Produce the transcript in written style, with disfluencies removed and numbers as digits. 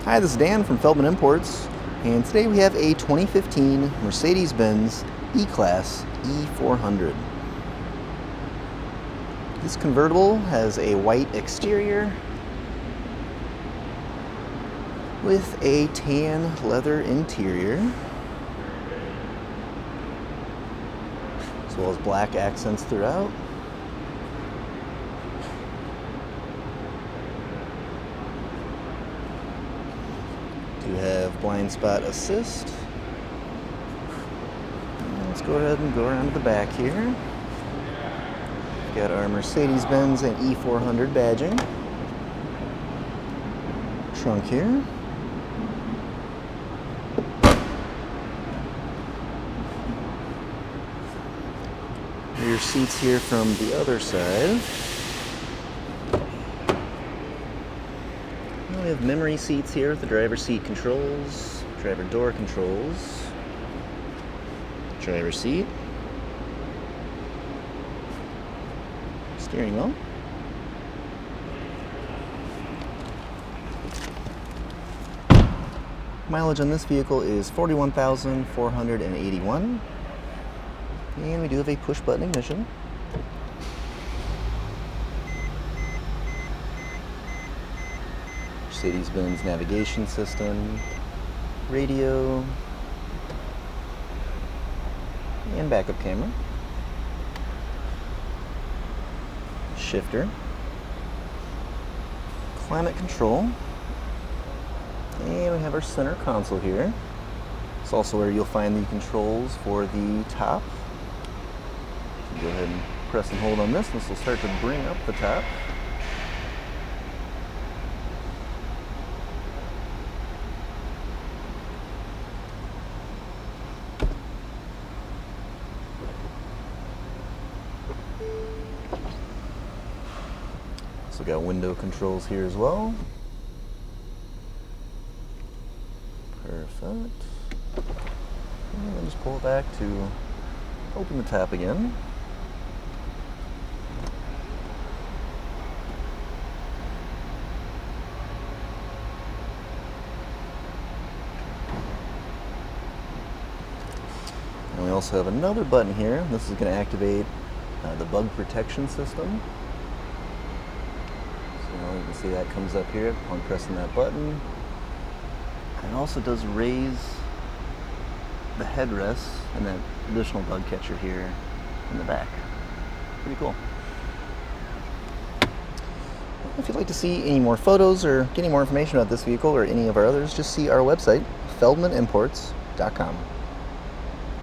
Hi, this is Dan from Feldmann Imports, and today we have a 2015 Mercedes-Benz E-Class E400. This convertible has a white exterior with a tan leather interior, as well as black accents throughout. You have blind spot assist. And let's go ahead and go around to the back here. We've got our Mercedes-Benz and E400 badging. Trunk here. Rear seats here from the other side. We have memory seats here with the driver's seat controls, driver door controls, driver's seat, steering wheel. Mileage on this vehicle is 41,481, and we do have a push button ignition. Mercedes-Benz navigation system, radio, and backup camera, shifter, climate control, and we have our center console here. It's also where you'll find the controls for the top. Go ahead and press and hold on this. This will start to bring up the top. So we got window controls here as well. Perfect. And then just pull it back to open the top again. And we also have another button here. This is going to activate the bug protection system. You can see that comes up here upon pressing that button. And it also does raise the headrest and that additional bug catcher here in the back. Pretty cool. If you'd like to see any more photos or get any more information about this vehicle or any of our others, just see our website, feldmannimports.com.